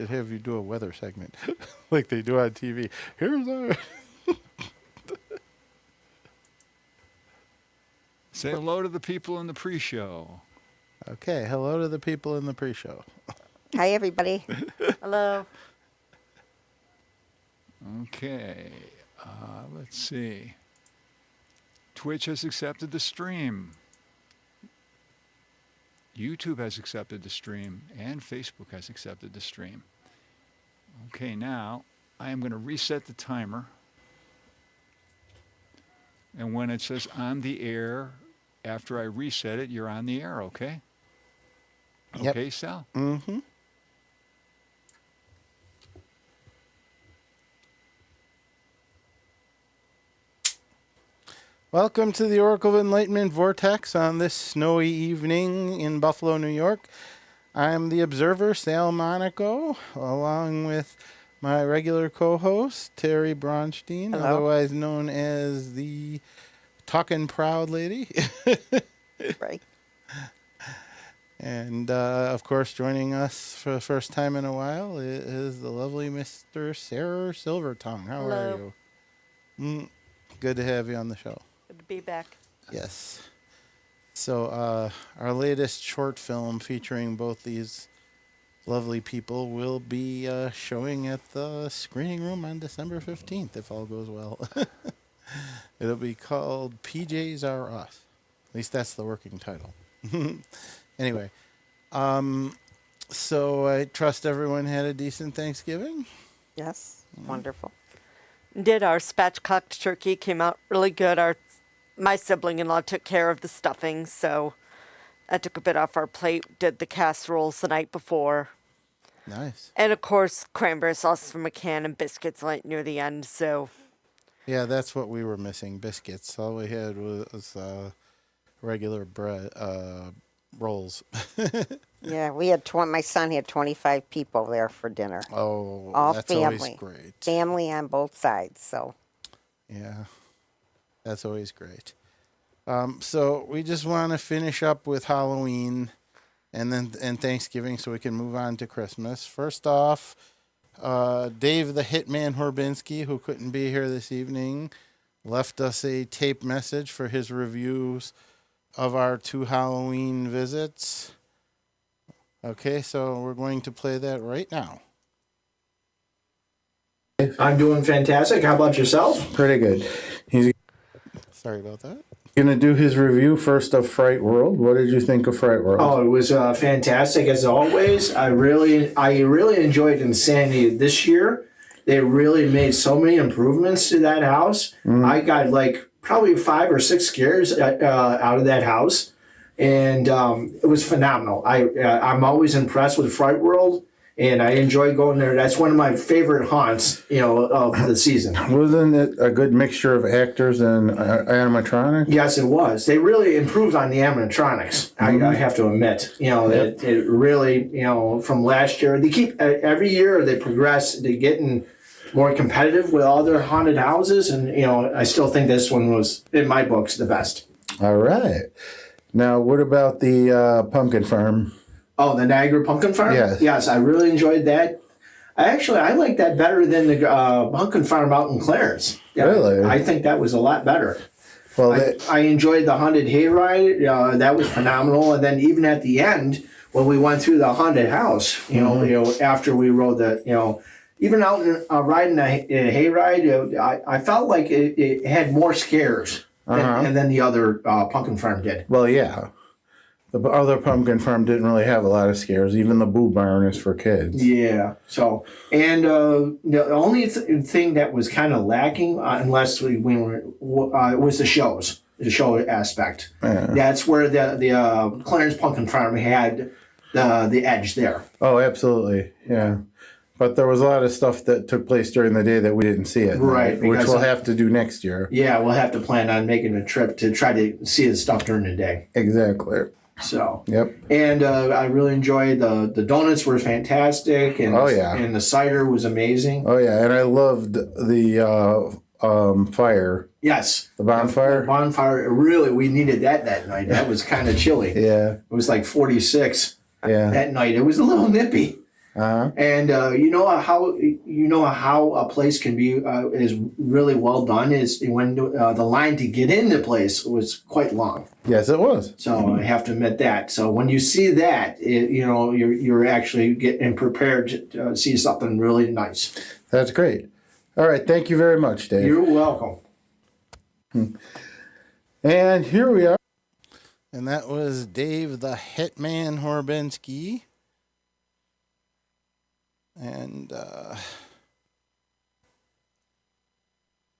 Should have you do a weather segment like they do on TV. Here's our. Say hello to the people in the pre-show. Okay, hello to the people in the pre-show. Hi, everybody. Hello. Okay, let's see. Twitch has accepted the stream. YouTube has accepted the stream, and Facebook has accepted the stream. Okay, now I am going to reset the timer. And when it says on the air, after I reset it, you're on the air, okay? Yep. Okay, Sal? Mm-hmm. Welcome to the Oracle of Enlightenment Vortex on this snowy evening in Buffalo, New York. I'm the observer, Sal Monaco, along with my regular co-host, Terry Braunstein, Hello. otherwise known as the Talkin' Proud Lady. Right. And, of course, joining us for the first time in a while is the lovely Mr. Serrere Silvertounge. How Hello. are you? Good to have you on the show. Good to be back. Yes. So, our latest short film featuring both these lovely people will be showing at the screening room on December 15th, if all goes well. It'll be called PJs Are Us. At least that's the working title. Anyway, so I trust everyone had a decent Thanksgiving. Yes. Wonderful. Did our spatchcocked turkey came out really good. My sibling-in-law took care of the stuffing, so I took a bit off our plate. Did the casseroles the night before. Nice. And of course, cranberry sauce from a can and biscuits like near the end. So Yeah, that's what we were missing, biscuits. All we had was regular bread, rolls. Yeah, we had my son had 25 people there for dinner. Oh, All that's family. always great. Family on both sides, so. Yeah, that's always great. So we just want to finish up with Halloween and Thanksgiving so we can move on to Christmas. First off, Dave the Hitman Horbinski, who couldn't be here this evening, left us a tape message for his reviews of our 2 Halloween visits. Okay, so we're going to play that right now. I'm doing fantastic. How about yourself? Pretty good. He's sorry about that. Gonna do his review first of Fright World. What did you think of Fright World? Oh, it was fantastic as always. I really enjoyed Insanity this year. They really made so many improvements to that house. I got like probably 5 or 6 scares out of that house, and it was phenomenal. I'm always impressed with Fright World, and I enjoy going there. That's one of my favorite haunts, of the season. Wasn't it a good mixture of actors and animatronics? Yes, it was. They really improved on the animatronics. I have to admit, that it really, from last year, they keep every year they progress. They're getting more competitive with all their haunted houses, and I still think this one was, in my books, the best. All right. Now, what about the Pumpkin Farm? Oh, the Niagara Pumpkin Farm? Yes. Yes, I really enjoyed that. I like that better than the Pumpkin Farm out in Clarence. Yeah, Really? I think that was a lot better. Well, I enjoyed the haunted hayride. That was phenomenal. And then even at the end, when we went through the haunted house, after we rode the, even out riding the hayride, I felt like it had more scares than the other Pumpkin Farm did. well, yeah. The other Pumpkin Farm didn't really have a lot of scares. Even the Boo Barn is for kids. Yeah. So, and the only thing that was kind of lacking, unless we were, was the show aspect. Yeah. That's where the Clarence Pumpkin Farm had the edge there. Oh, absolutely. Yeah. But there was a lot of stuff that took place during the day that we didn't see at Right, night, which because we'll have to do next year. Yeah, we'll have to plan on making a trip to try to see the stuff during the day. Exactly. So. Yep. And I really enjoyed the donuts were fantastic, and and the cider was amazing. Oh yeah, and I loved the fire. Yes, the bonfire. The bonfire. Really, we needed that night. That was kind of chilly. Yeah. It was like 46 Yeah. that night. It was a little nippy. And you know how a place can be is really well done is when the line to get in the place was quite long. Yes, it was. So I have to admit that. So when you see that, you're actually getting prepared to see something really nice. That's great. All right. Thank you very much, Dave. You're welcome. And here we are. And that was Dave the Hitman Horbensky. And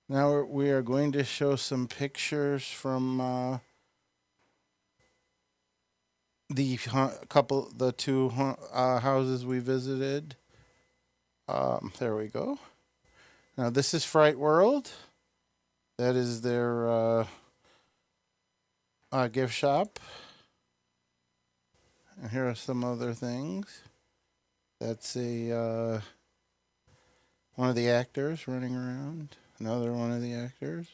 now we are going to show some pictures from the two houses we visited. There we go. Now this is Fright World. That is their gift shop. And here are some other things. That's one of the actors running around. Another one of the actors.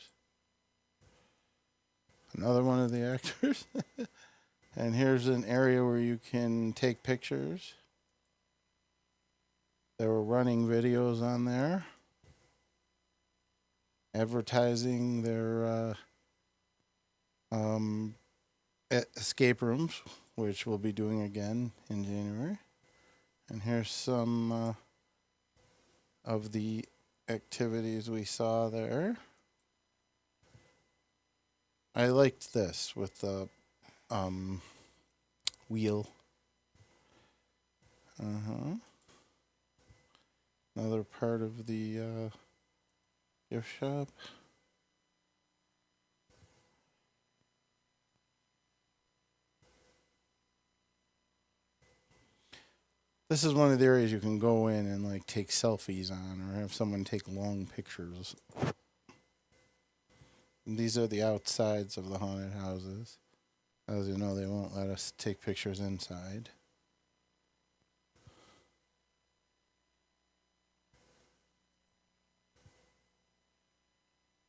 Another one of the actors. And here's an area where you can take pictures. They were running videos on there, advertising their escape rooms, which we'll be doing again in January. And here's some of the activities we saw there. I liked this with the wheel. Another part of the gift shop. This is one of the areas you can go in and like take selfies on or have someone take long pictures. And these are the outsides of the haunted houses. As you know, they won't let us take pictures inside.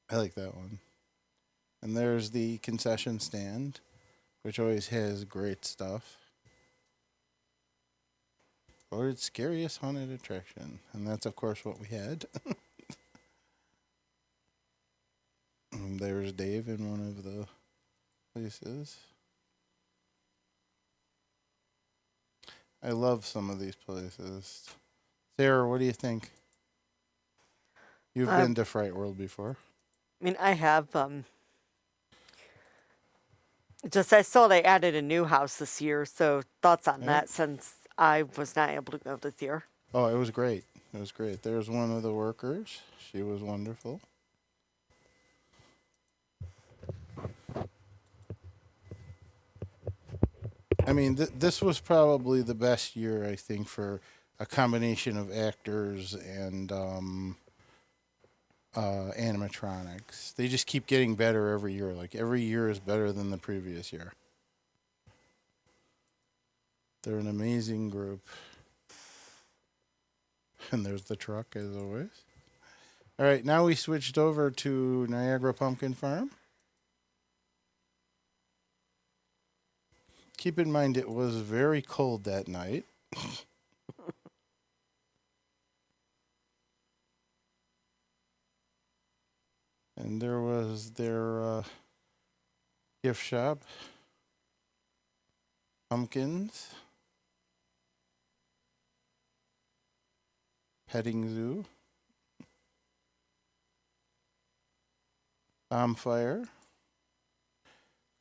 I like that one. And there's the concession stand, which always has great stuff. Voted scariest haunted attraction. And that's, of course, what we had. And there's Dave in one of the places. I love some of these places. Sarah, what do you think? You've been to Fright World before. I mean, I have. Just I saw they added a new house this year, so thoughts on that since I was not able to go this year. Oh, it was great. It was great. There's one of the workers. She was wonderful. I mean, this was probably the best year, I think, for a combination of actors and animatronics. They just keep getting better every year. Like, every year is better than the previous year. They're an amazing group. And there's the truck, as always. All right, now we switched over to Niagara Pumpkin Farm. Keep in mind, it was very cold that night. And there was their gift shop. Pumpkins. Petting zoo. Bonfire.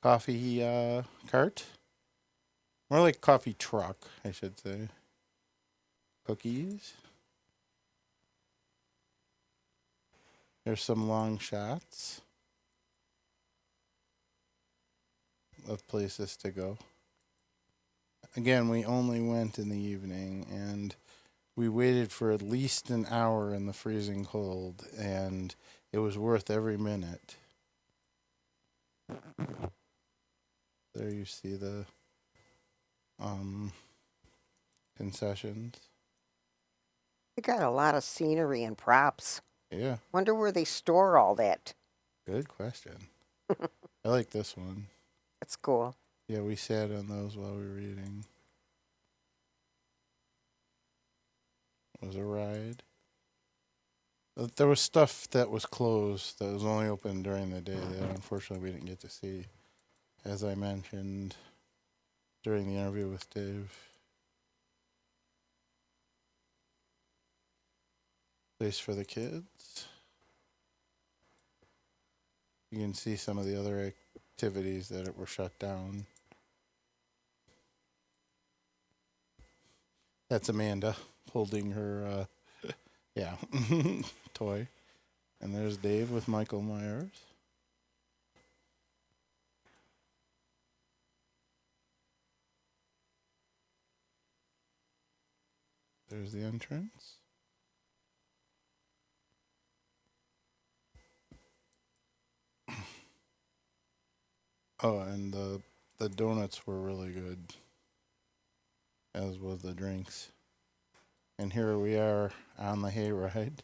Coffee cart. More like coffee truck, I should say. Cookies. There's some long shots of places to go. Again, we only went in the evening, and we waited for at least an hour in the freezing cold, and it was worth every minute. There you see the concessions. They got a lot of scenery and props. Yeah, Wonder where they store all that. good question. I like this one. That's cool. Yeah, we sat on those while we were eating. was a ride. But there was stuff that was closed that was only open during the day that unfortunately we didn't get to see, as I mentioned during the interview with Dave. Place for the kids. You can see some of the other activities that were shut down. That's Amanda holding her, toy. And there's Dave with Michael Myers. There's the entrance. Oh, and the donuts were really good, as was the drinks. And here we are on the hayride.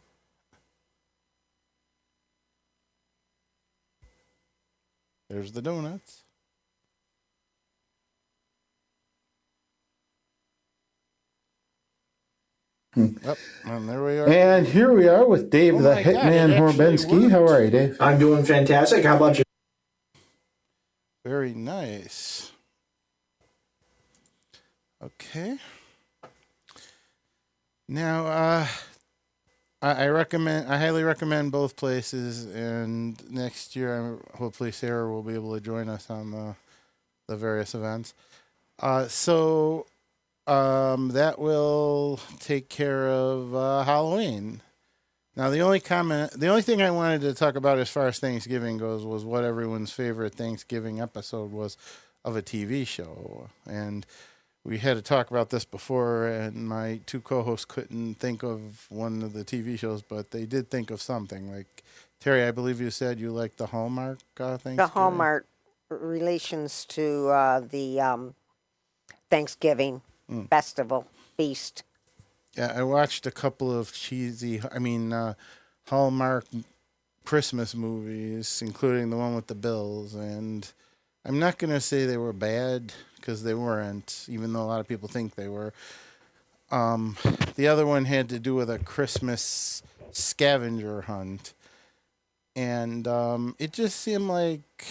There's the donuts. Yep, and there we are. And here we are with Dave Oh the my God, Hitman it actually Horbensky. How are you, Dave? I'm doing fantastic. How about you? Very nice. Okay. Now, I highly recommend both places, and next year, hopefully Sarah will be able to join us on the various events. That will take care of Halloween. Now, the only thing I wanted to talk about as far as Thanksgiving goes was what everyone's favorite Thanksgiving episode was of a TV show. And we had to talk about this before, and my two co-hosts couldn't think of one of the TV shows, but they did think of something. Like, Terry, I believe you said you liked the Hallmark Thanksgiving? The Hallmark relations to the Thanksgiving festival feast. Yeah, I watched a couple of Hallmark Christmas movies, including the one with the Bills, and I'm not going to say they were bad, because they weren't, even though a lot of people think they were. The other one had to do with a Christmas scavenger hunt, and it just seemed like,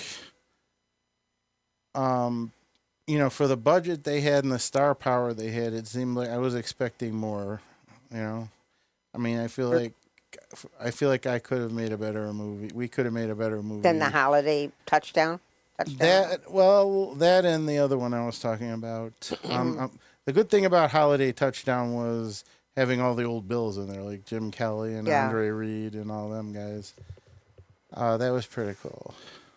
for the budget they had and the star power they had, it seemed like I was expecting more. I feel like I could have made a better movie. We could have made a better movie Then the holiday touchdown. That and the other one I was talking about. The good thing about Holiday Touchdown was having all the old Bills in there, like Jim Kelly and Andre Reed and all them guys. That was pretty cool.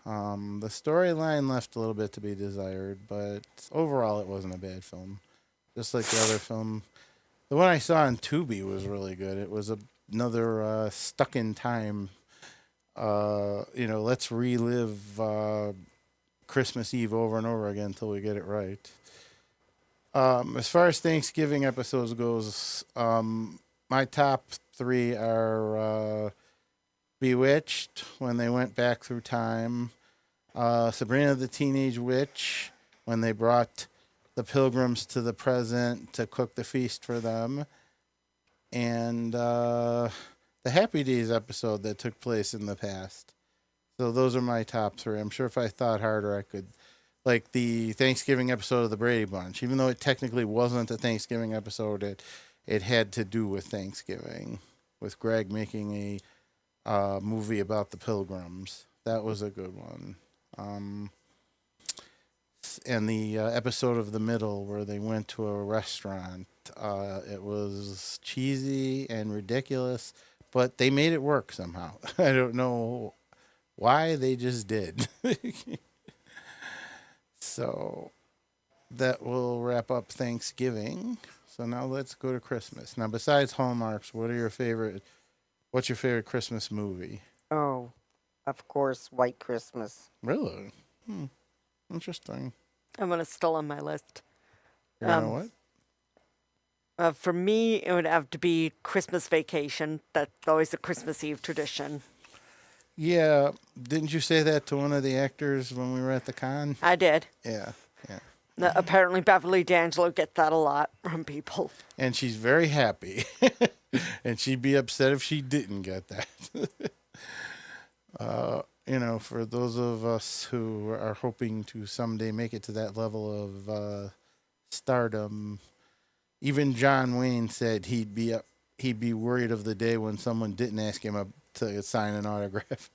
The storyline left a little bit to be desired, but overall it wasn't a bad film. Just like the other film. The one I saw on Tubi was really good. It was another stuck in time. Let's relive Christmas Eve over and over again until we get it right. As far as Thanksgiving episodes goes, my top three are Bewitched, when they went back through time, Sabrina the Teenage Witch, when they brought the pilgrims to the present to cook the feast for them, and the Happy Days episode that took place in the past. So those are my top three. I'm sure if I thought harder, I could. Like the Thanksgiving episode of the Brady Bunch, even though it technically wasn't a Thanksgiving episode, it had to do with Thanksgiving, with Greg making a movie about the pilgrims. That was a good one. And the episode of The Middle where they went to a restaurant. It was cheesy and ridiculous, but they made it work somehow. I don't know why, they just did. So that will wrap up Thanksgiving. So now let's go to Christmas. Now, besides Hallmarks, what's your favorite Christmas movie? Oh, of course, White Christmas. Really? Interesting. I'm gonna still on my list. You know what? For me, it would have to be Christmas Vacation. That's always a Christmas Eve tradition. Yeah. Didn't you say that to one of the actors when we were at the con? I did. Yeah. Apparently, Beverly D'Angelo gets that a lot from people. And she's very happy. And she'd be upset if she didn't get that. For those of us who are hoping to someday make it to that level of stardom, even John Wayne said he'd be worried of the day when someone didn't ask him to sign an autograph.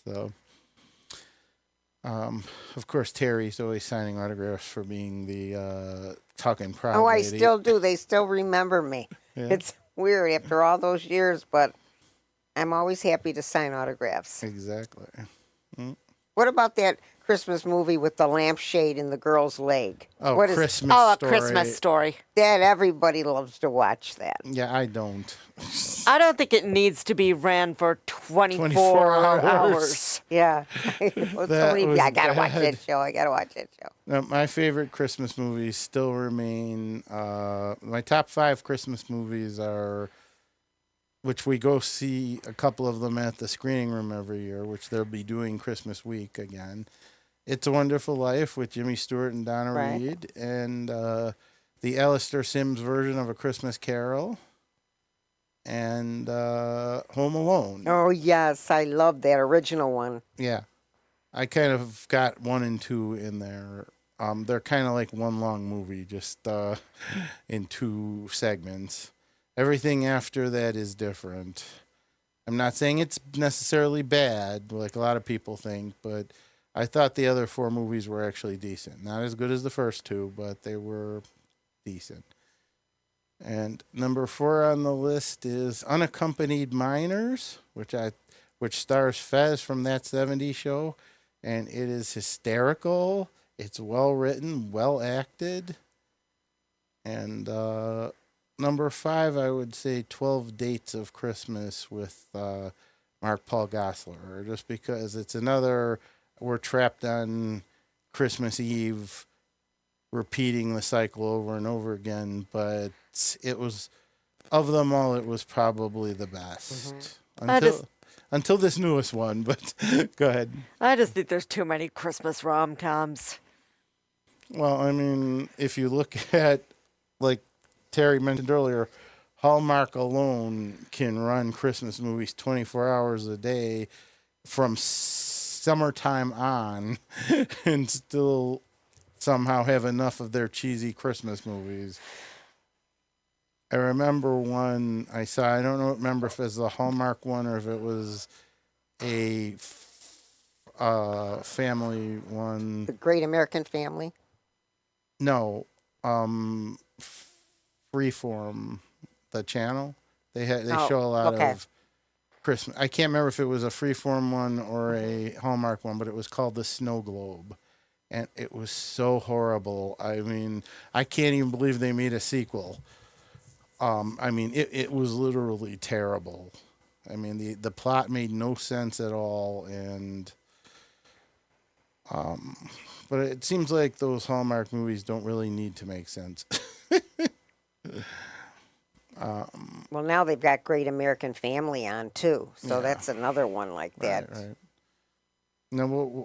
So, of course, Terry's always signing autographs for being the talking proud Oh, I lady. still do. They still remember me. Yeah. It's weird after all those years, but I'm always happy to sign autographs. Exactly. What about that Christmas movie with the lampshade in the girl's leg? Oh, What is Christmas Oh, a Story. Christmas Story. that? Everybody loves to watch that. Yeah, I don't. I don't think it needs to be ran for 24, 24 hours. hours. Yeah. That was I gotta watch bad. that show. I gotta watch that show. Now, my favorite Christmas movies still remain. My top 5 Christmas movies are, which we go see a couple of them at the screening room every year, which they'll be doing Christmas week again. It's a Wonderful Life with Jimmy Stewart and Donna Right. Reed, and the Alistair Sims version of A Christmas Carol, and Home Alone. Oh yes, I love that original one. Yeah. I kind of got 1 and 2 in there. They're kind of like one long movie, just in 2 segments. Everything after that is different. I'm not saying it's necessarily bad, like a lot of people think, but I thought the other 4 movies were actually decent. Not as good as the first 2, but they were decent. And number 4 on the list is Unaccompanied Minors, which stars Fez from That 70s Show, and it is hysterical. It's well written, well acted. And number 5, I would say 12 Dates of Christmas with Mark Paul Gosselaar, just because it's another, we're trapped on Christmas Eve repeating the cycle over and over again, but it was, of them all, it was probably the best. Until this newest one, but go ahead. I just think there's too many Christmas rom-coms. Well, I mean, if you look at, like Terry mentioned earlier, Hallmark alone can run Christmas movies 24 hours a day from summertime on and still somehow have enough of their cheesy Christmas movies. I remember one I saw, I don't remember if it was the Hallmark one or if it was a family one. The Great American Family. No, Freeform, the channel. They show a lot of Christmas. I can't remember if it was a Freeform one or a Hallmark one, but it was called The Snow Globe, and it was so horrible. I mean, I can't even believe they made a sequel. I mean, it was literally terrible. I mean, the plot made no sense at all, and but it seems like those Hallmark movies don't really need to make sense. Well, now they've got Great American Family on too, so Yeah. that's another one like that. Right. Now,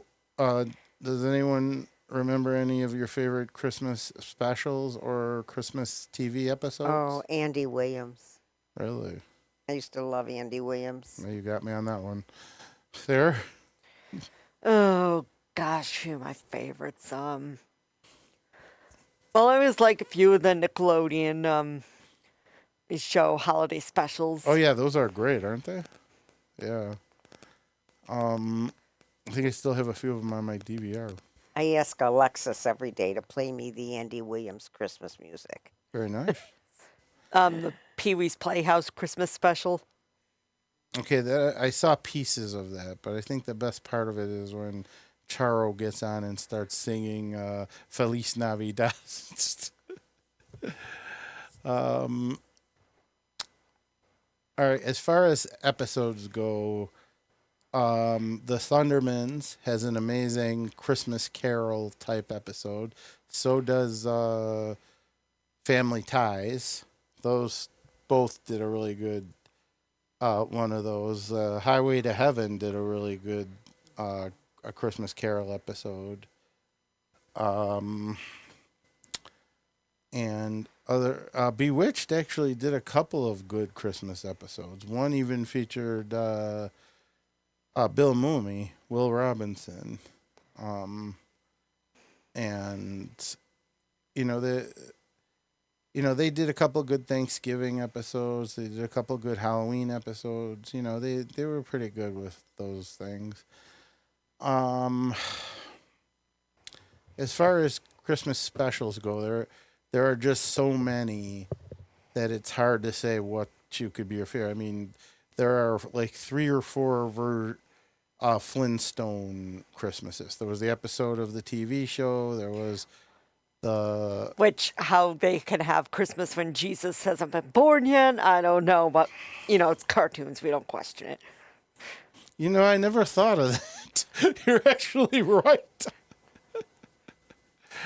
does anyone remember any of your favorite Christmas specials or Christmas TV episodes? Oh, Andy Williams. Really? I used to love Andy Williams. Well, you got me on that one. Sarah? Oh gosh, who are my favorites? Well, I always like a few of the Nickelodeon show holiday specials. Oh, yeah, those are great, aren't they? Yeah. I think I still have a few of them on my DVR. I ask Alexis every day to play me the Andy Williams Christmas music. Very nice. The Pee-wee's Playhouse Christmas special. Okay, I saw pieces of that, but I think the best part of it is when Charo gets on and starts singing Feliz Navidad. All right, as far as episodes go, The Thundermans has an amazing Christmas Carol type episode. So does Family Ties. Those both did a really good one of those. Highway to Heaven did a really good a Christmas Carol episode. And Bewitched actually did a couple of good Christmas episodes. One even featured Bill Mumy, Will Robinson, and they did a couple of good Thanksgiving episodes. They did a couple of good Halloween episodes. They were pretty good with those things. As far as Christmas specials go, there are just so many that it's hard to say what you could be your favorite. I mean, there are like 3 or 4 Flintstone Christmases. There was the episode of the TV show. There was how they can have Christmas when Jesus hasn't been born yet, I don't know, but it's cartoons. We don't question it. I never thought of that. You're actually right.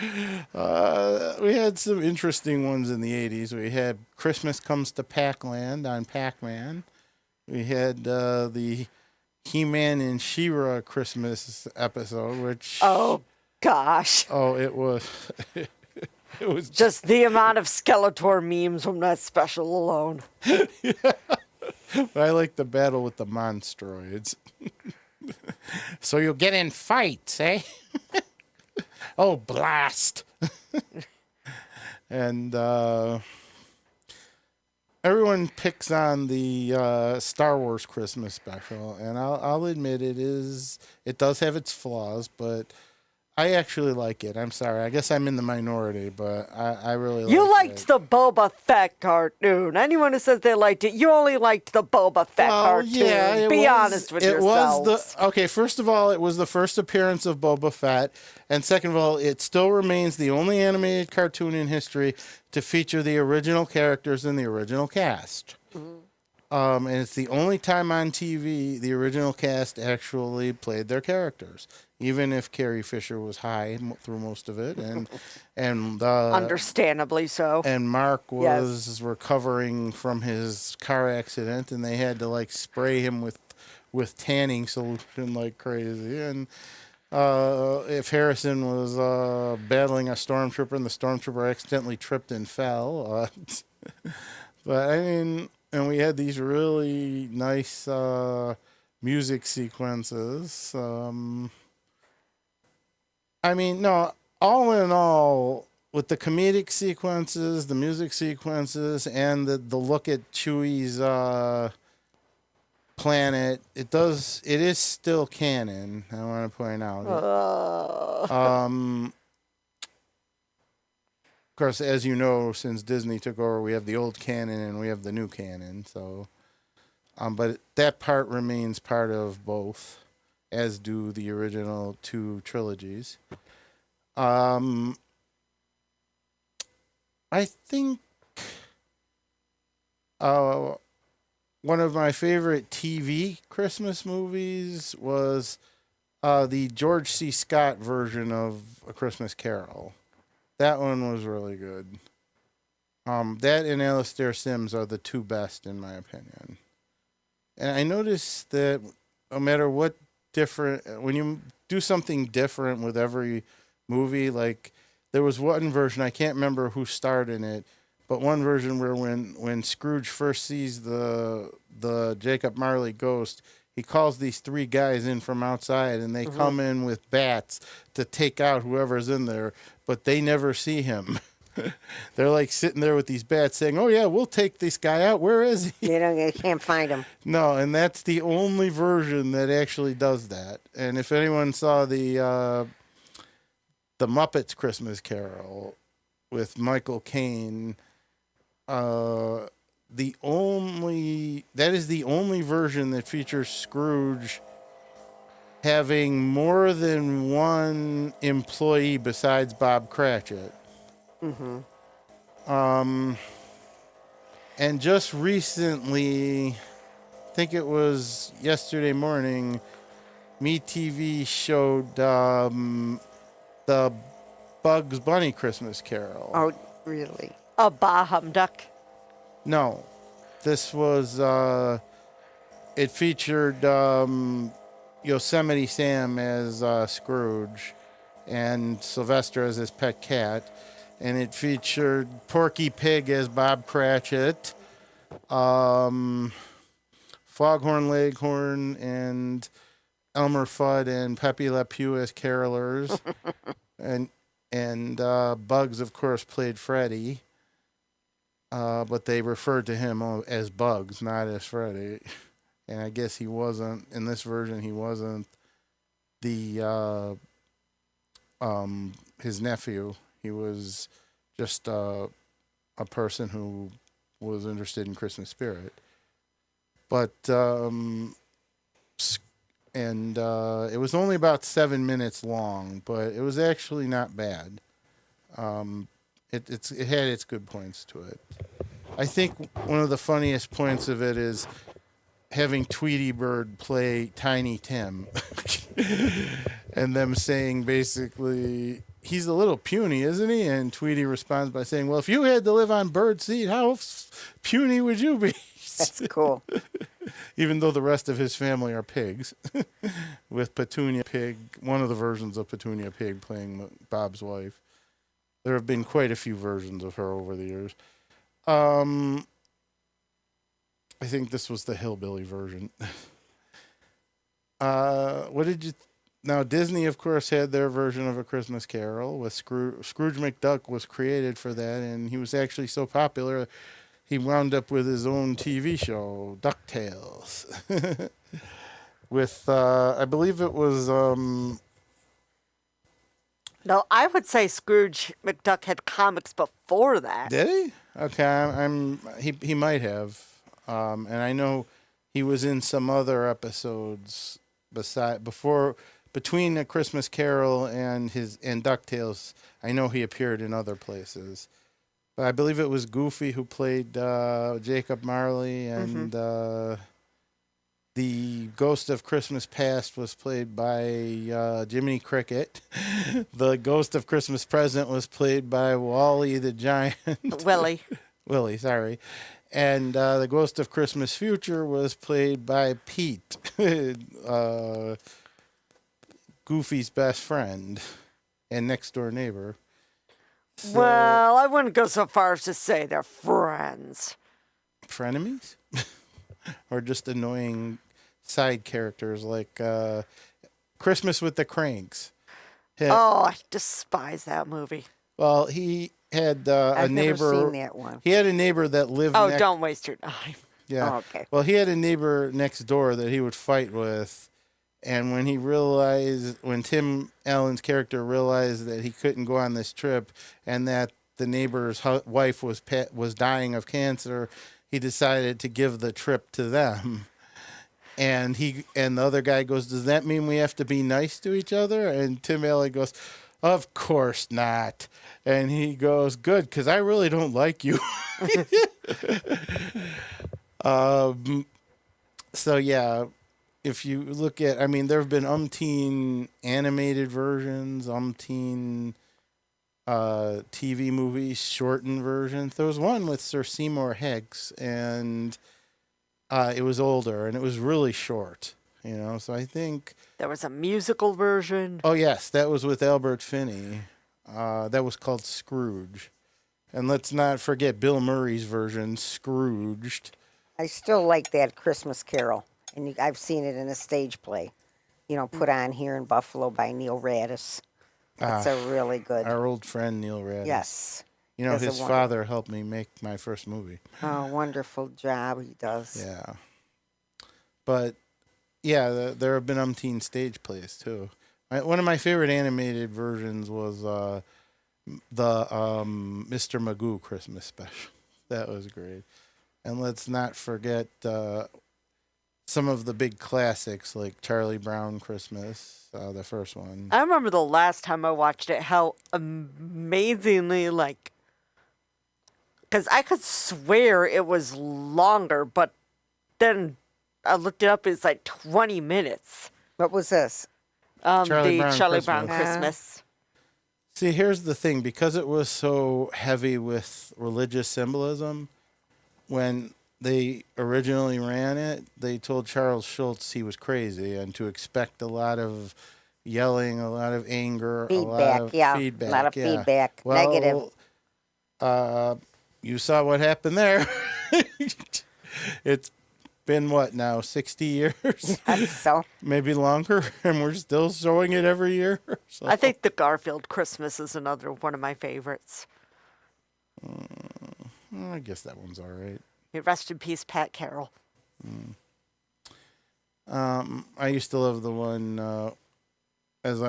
We had some interesting ones in the 80s. We had Christmas Comes to Pac-Land on Pac-Man. We had the He-Man and She-Ra Christmas episode, which... Oh, gosh. Oh, it was... it was just the amount of Skeletor memes from that special alone. I like the battle with the monstroids. So you'll get in fights, eh? Oh, blast. And everyone picks on the Star Wars Christmas special, and I'll admit it does have its flaws, but I actually like it. I'm sorry. I guess I'm in the minority, but I really like it. You liked the Boba Fett cartoon. Anyone who says they liked it, you only liked the Boba Fett cartoon. Yeah, Be honest with yourselves. Okay, first of all, it was the first appearance of Boba Fett, and second of all, it still remains the only animated cartoon in history to feature the original characters in the original cast. And it's the only time on TV the original cast actually played their characters, even if Carrie Fisher was high through most of it, and understandably so. And Mark was recovering from his car accident, and they had to spray him with tanning solution like crazy. And if Harrison was battling a stormtrooper, and the stormtrooper accidentally tripped and fell, but I mean. And we had these really nice music sequences. I mean, no, all in all, with the comedic sequences, the music sequences, and the look at Chewie's planet, it is still canon, I want to point out. Of course, as you know, since Disney took over, we have the old canon and we have the new canon. So, but that part remains part of both, as do the original 2 trilogies. I think one of my favorite TV Christmas movies was the George C. Scott version of A Christmas Carol. That one was really good. That and Alastair Sims are the 2 best, in my opinion. And I noticed that no matter what when you do something different with every movie, there was one version, I can't remember who starred in it, but one version where when Scrooge first sees the Jacob Marley ghost, he calls these 3 guys in from outside, and they come in with bats to take out whoever's in there, but they never see him. They're sitting there with these bats saying, "Oh yeah, we'll take this guy out. Where is he?" They can't find him. No, and that's the only version that actually does that. And if anyone saw the Muppets Christmas Carol with Michael Caine, that is the only version that features Scrooge having more than one employee besides Bob Cratchit. And just recently, I think it was yesterday morning, MeTV showed the Bugs Bunny Christmas Carol. Oh, really? A Bah Humduck. No, this was, it featured Yosemite Sam as Scrooge and Sylvester as his pet cat. and it featured Porky Pig as Bob Cratchit, Foghorn Leghorn and Elmer Fudd and Pepe Le Pew as carolers, and Bugs, of course, played Freddy, but they referred to him as Bugs, not as Freddy. And I guess he wasn't in this version. He wasn't the his nephew. He was just a person who was interested in Christmas spirit. But it was only about 7 minutes long, but it was actually not bad. It had its good points to it. I think one of the funniest points of it is having Tweety Bird play Tiny Tim, and them saying basically, he's a little puny, isn't he? And Tweety responds by saying, well, if you had to live on bird seed, how puny would you be? That's cool. Even though the rest of his family are pigs, with Petunia Pig, one of the versions of Petunia Pig playing Bob's wife. There have been quite a few versions of her over the years. I think this was the hillbilly version. What did you... Now, Disney, of course, had their version of A Christmas Carol. With Scrooge McDuck was created for that, and he was actually so popular, he wound up with his own TV show, DuckTales. With, I believe it was... No, I would say Scrooge McDuck had comics before that. Did he? Okay, he might have. And I know he was in some other episodes between A Christmas Carol and DuckTales. I know he appeared in other places. But I believe it was Goofy who played Jacob Marley, and the Ghost of Christmas Past was played by Jiminy Cricket. The Ghost of Christmas Present was played by Wally the Giant. Willie, sorry. And the Ghost of Christmas Future was played by Pete, Goofy's best friend and next door neighbor. So, well, I wouldn't go so far as to say they're friends. Frenemies? Or just annoying side characters like Christmas with the Cranks. Oh, I despise that movie. Well, he had a I've neighbor. never seen that one. He had a neighbor that lived. Oh, don't waste your time. Yeah. Oh, okay. Well, he had a neighbor next door that he would fight with, and when Tim Allen's character realized that he couldn't go on this trip, and that the neighbor's wife was dying of cancer, he decided to give the trip to them. And the other guy goes, "Does that mean we have to be nice to each other?" And Tim Allen goes, "Of course not." And he goes, "Good, because I really don't like you." So yeah, if you look at, there have been umpteen animated versions, umpteen TV movies, shortened versions. There was one with Sir Seymour Hicks, and it was older, and it was really short, so I think... There was a musical version. Oh, yes, that was with Albert Finney. That was called Scrooge. And let's not forget Bill Murray's version, Scrooged. I still like that Christmas Carol, and I've seen it in a stage play, put on here in Buffalo by Neil Radis. It's a really good. Our old friend Neil Radis. Yes. His father helped me make my first movie. Oh, wonderful job he does. Yeah. But, yeah, there have been umpteen stage plays, too. One of my favorite animated versions was the Mr. Magoo Christmas special. That was great. And let's not forget some of the big classics like Charlie Brown Christmas, the first one. I remember the last time I watched it, how amazingly, because I could swear it was longer, but then I looked it up, it's like 20 minutes. What was this? Charlie Charlie Brown Brown Christmas. Christmas. See, here's the thing. Because it was so heavy with religious symbolism, when they originally ran it, they told Charles Schultz he was crazy and to expect a lot of yelling, a lot of anger, a lot of feedback. A lot of feedback. Negative. You saw what happened there. It's been what now, 60 years? So Maybe longer, and we're still showing it every year. So, I think the Garfield Christmas is another one of my favorites. I guess that one's all right. Rest in peace, Pat Carroll. I used to love the one as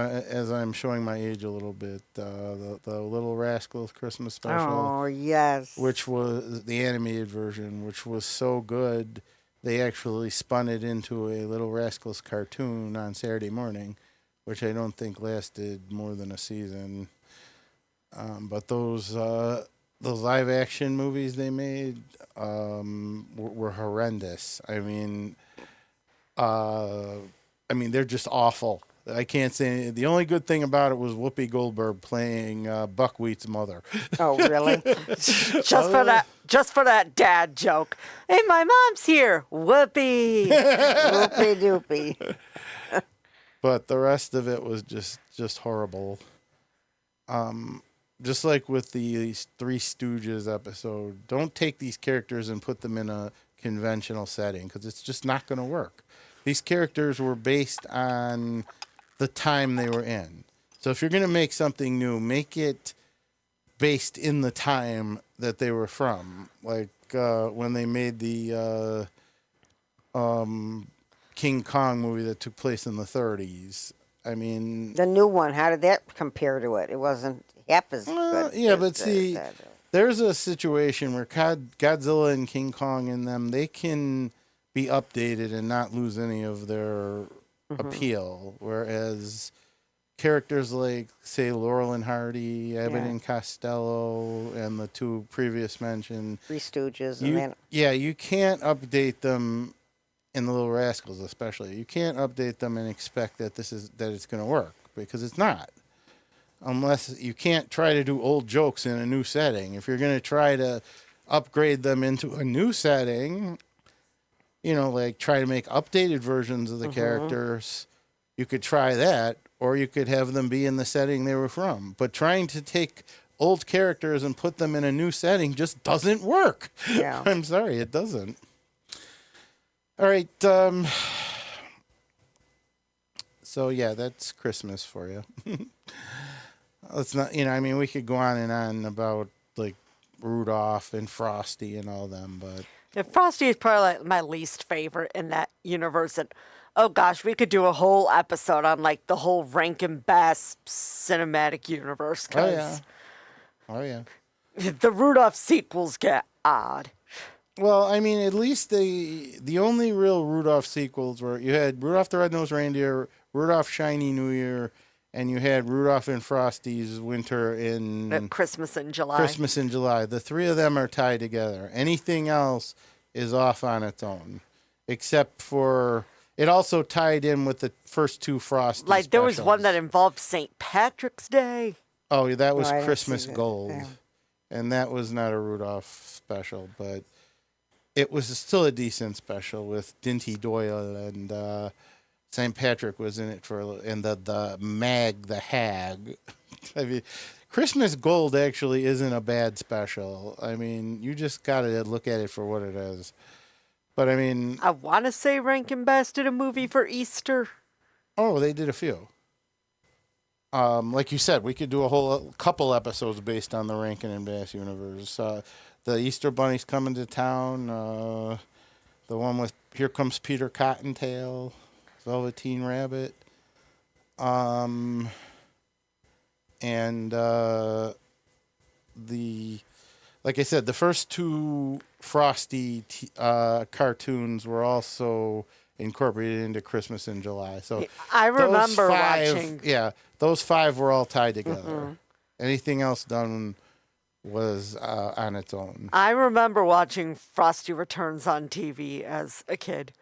I'm showing my age a little bit. The Little Rascals Christmas special, oh yes. which was the animated version, which was so good. They actually spun it into a Little Rascals cartoon on Saturday morning, which I don't think lasted more than a season. But those live action movies they made were horrendous. I mean, they're just awful. I can't say the only good thing about it was Whoopi Goldberg playing Buckwheat's mother. Oh really? Just for that dad joke. Hey, my mom's here. Whoopee. Whoopie doopie. But the rest of it was just horrible. Just like with the Three Stooges episode, don't take these characters and put them in a conventional setting because it's just not going to work. These characters were based on the time they were in. So if you're going to make something new, make it based in the time that they were from. Like when they made the King Kong movie that took place in the 30s. I mean, The new one, how did that compare to it? It wasn't half as good. yeah, as but see, there's a situation where Godzilla and King Kong in them, they can be updated and not lose any of their appeal. Whereas characters like, say, Laurel and Hardy, Abbott Yeah. and Costello, and the two previous mentioned, Three Stooges and then you can't update them in the Little Rascals, especially. You can't update them and expect that it's going to work because it's not. Unless you can't try to do old jokes in a new setting. If you're going to try to upgrade them into a new setting, like try to make updated versions of the characters, you could try that, or you could have them be in the setting they were from. But trying to take old characters and put them in a new setting just doesn't work. Yeah. I'm sorry, it doesn't. All right. So, yeah, that's Christmas for you. Let's not, we could go on and on about, like, Rudolph and Frosty and all them, but... Yeah, Frosty is probably like my least favorite in that universe. And oh gosh, we could do a whole episode on like the whole Rankin Bass cinematic universe. Oh, yeah. Oh, yeah. The Rudolph sequels get odd. Well, at least the only real Rudolph sequels were you had Rudolph the Red-Nosed Reindeer, Rudolph Shiny New Year, and you had Rudolph and Frosty's Winter in Christmas in July. Christmas in July. The three of them are tied together. Anything else is off on its own, except for it also tied in with the first two Frosty Like there was one specials. that involved St. Patrick's Day. Oh, that was No, I didn't Christmas see that. Gold, Yeah. and that was not a Rudolph special, but it was still a decent special with Dinty Doyle and St. Patrick was in it and the Mag the Hag. Christmas Gold actually isn't a bad special. You just gotta look at it for what it is. But I want to say Rankin Bass did a movie for Easter. oh, they did a few. Like you said, we could do a couple episodes based on the Rankin and Bass universe. The Easter Bunny's Coming to Town. The one with Here Comes Peter Cottontail. Velveteen Rabbit. And like I said, the first two Frosty cartoons were also incorporated into Christmas in July. So I those remember five- watching. Yeah, those five were all tied together. Anything else done was on its own. I remember watching Frosty Returns on TV as a kid.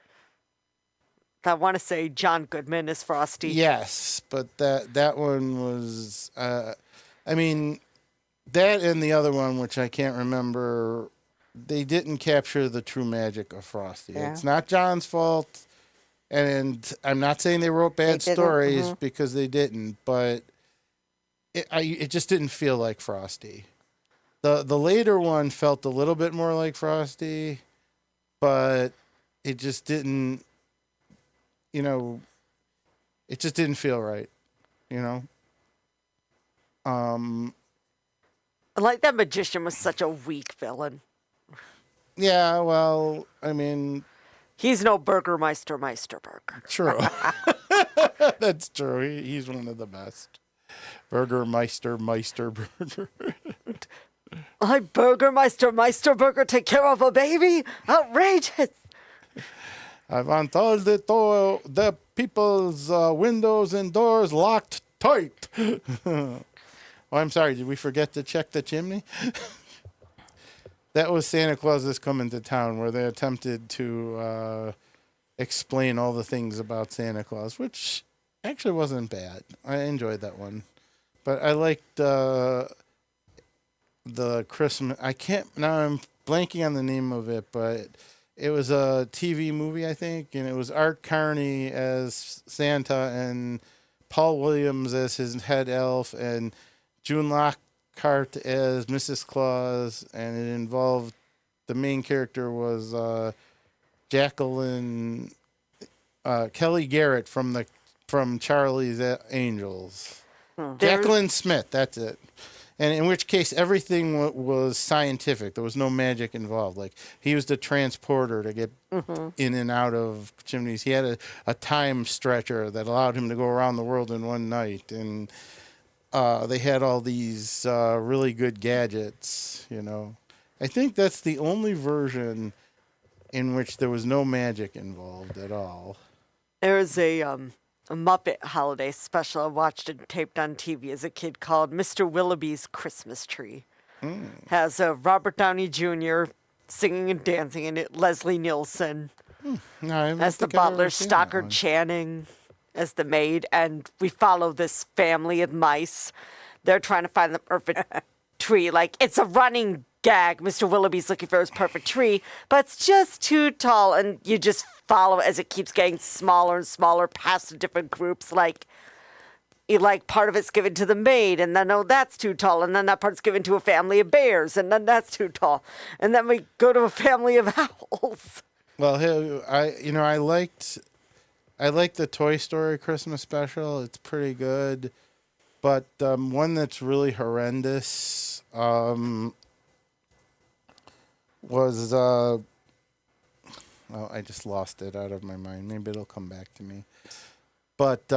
I want to say John Goodman is Frosty. Yes, but that one was, that and the other one, which I can't remember, they didn't capture the true magic of Frosty. Yeah. It's not John's fault, and I'm not saying they wrote bad They didn't, stories because they didn't, but it just didn't feel like Frosty. The later one felt a little bit more like Frosty, but it just didn't, it just didn't feel right, you know. Like that magician was such a weak villain. Yeah, well, I mean, He's no Burgermeister Meisterburger. true. That's true. He's one of the best. Meister Burger. Like Burgermeister Meisterburger take care of a baby? Outrageous! I want all the people's windows and doors locked tight. Oh, I'm sorry. Did we forget to check the chimney? That was Santa Claus is Coming to Town, where they attempted to explain all the things about Santa Claus, which actually wasn't bad. I enjoyed that one. But I liked the Christmas. Now I'm blanking on the name of it, but it was a TV movie, I think, and it was Art Carney as Santa and Paul Williams as his head elf and June Lockhart as Mrs. Claus, and it involved the main character was Jacqueline Kelly Garrett from Charlie's Angels. Jacqueline Smith, that's it. And in which case, everything was scientific. There was no magic involved. Like, he was the transporter to get in and out of chimneys. He had a time stretcher that allowed him to go around the world in one night. And they had all these really good gadgets, you know. I think that's the only version in which there was no magic involved at all. There was a Muppet holiday special I watched and taped on TV as a kid called Mr. Willoughby's Christmas Tree. Has Robert Downey Jr. singing and dancing in it, Leslie Nielsen as the butler, Stockard Channing as the maid, and we follow this family of mice. They're trying to find the perfect tree. Like, it's a running gag. Mr. Willoughby's looking for his perfect tree, but it's just too tall, and you just follow as it keeps getting smaller and smaller past the different groups. Like part of it's given to the maid, and then that's too tall, and then that part's given to a family of bears, and then that's too tall, and then we go to a family of owls. Well, I liked the Toy Story Christmas special. It's pretty good, but one that's really horrendous was well, I just lost it out of my mind. Maybe it'll come back to me. But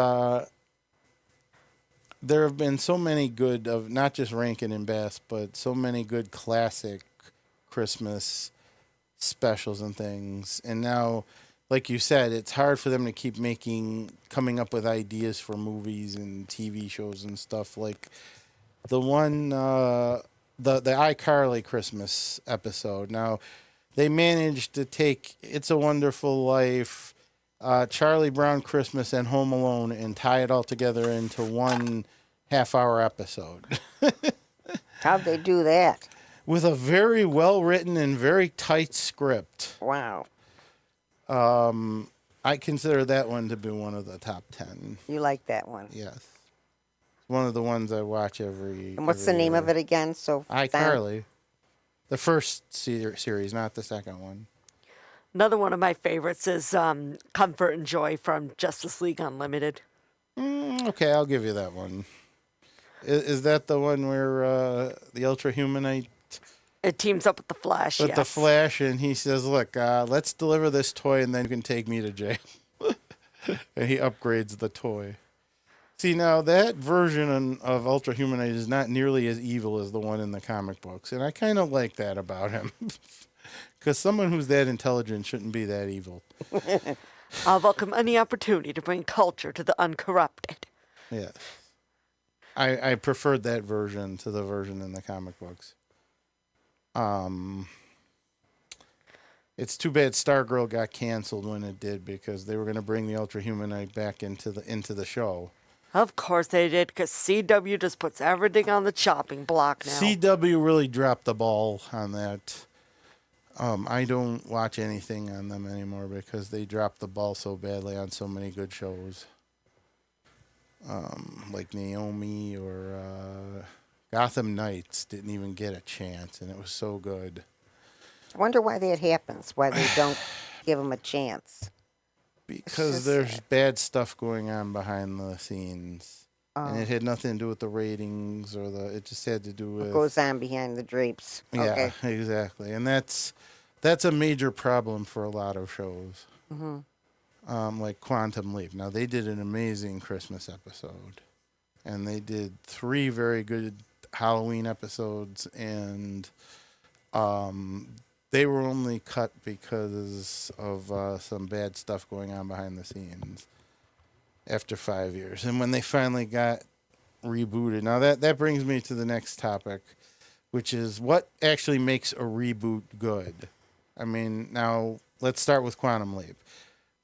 there have been so many good of not just Rankin and Bass, but so many good classic Christmas specials and things. And now, like you said, it's hard for them to keep coming up with ideas for movies and TV shows and stuff. Like the one, the iCarly Christmas episode. Now, they managed to take It's a Wonderful Life, Charlie Brown Christmas, and Home Alone and tie it all together into one half-hour episode. How'd they do that? With a very well-written and very tight script. Wow. I consider that one to be one of the top 10. You like that one? Yes. One of the ones I watch every And what's the name of it again? iCarly. The first series, not the second one. Another one of my favorites is Comfort and Joy from Justice League Unlimited. Okay, I'll give you that one. Is that the one where the Ultra Humanite It teams up with the Flash. with Yes. the Flash, and he says, "Look, let's deliver this toy, and then you can take me to jail." And he upgrades the toy. See, now that version of Ultra Humanite is not nearly as evil as the one in the comic books, and I kind of like that about him. Because someone who's that intelligent shouldn't be that evil. I'll welcome any opportunity to bring culture to the uncorrupted. Yeah. I preferred that version to the version in the comic books. It's too bad Stargirl got canceled when it did, because they were going to bring the Ultra Humanite back into the show. Of course they did, because CW just puts everything on the chopping block now. CW really dropped the ball on that. I don't watch anything on them anymore because they dropped the ball so badly on so many good shows. Like Naomi or Gotham Knights didn't even get a chance, and it was so good. I wonder why that happens. Why they don't give them a chance. Because just there's sad. bad stuff going on behind the scenes. And Oh. it had nothing to do with the ratings it just had to do What with. goes on behind the drapes? Yeah, Okay. exactly. And that's a major problem for a lot of shows. Like Quantum Leap. Now, they did an amazing Christmas episode. And they did 3 very good Halloween episodes. And they were only cut because of some bad stuff going on behind the scenes after 5 years. And when they finally got rebooted, now that brings me to the next topic, which is what actually makes a reboot good. I mean, now let's start with Quantum Leap.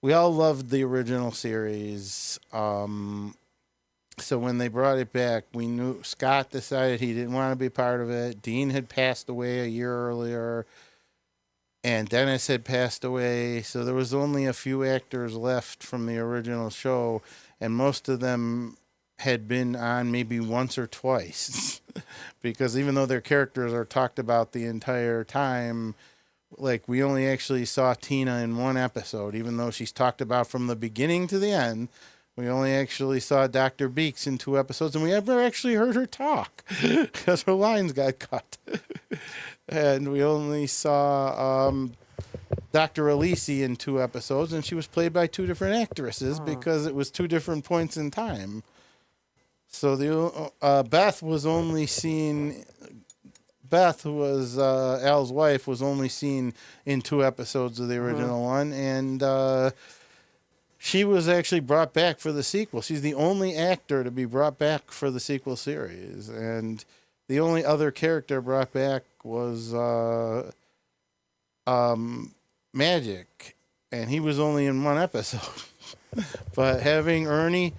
We all loved the original series. So when they brought it back, we knew Scott decided he didn't want to be part of it. Dean had passed away a year earlier, and Dennis had passed away. So there was only a few actors left from the original show, and most of them had been on maybe once or twice. Because even though their characters are talked about the entire time, like we only actually saw Tina in one episode, even though she's talked about from the beginning to the end. We only actually saw Dr. Beeks in 2 episodes, and we never actually heard her talk because her lines got cut. And we only saw Dr. Elise in 2 episodes, and she was played by 2 different actresses because it was 2 different points in time. So the Beth was only seen. Beth, who was Al's wife, was only seen in 2 episodes of the original one, and she was actually brought back for the sequel. She's the only actor to be brought back for the sequel series, and the only other character brought back was Magic, and he was only in 1 episode. But having Ernie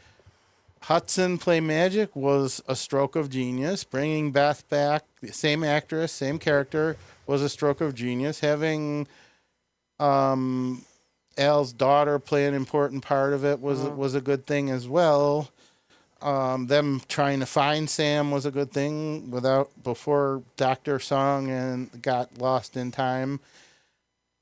Hudson play Magic was a stroke of genius. Bringing Beth back, the same actress, same character, was a stroke of genius. Having Al's daughter play an important part of it was a good thing as well. Them trying to find Sam was a good thing before Dr. Song and got lost in time.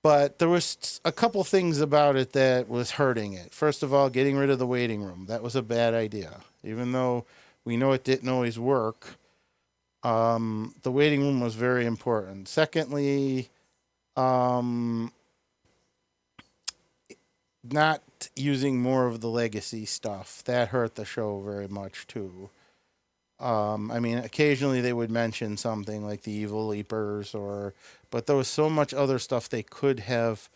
But there was a couple things about it that was hurting it. First of all, getting rid of the waiting room. That was a bad idea. Even though we know it didn't always work, the waiting room was very important. Secondly, not using more of the legacy stuff. That hurt the show very much, too. I mean, occasionally they would mention something like the Evil Leapers, but there was so much other stuff they could have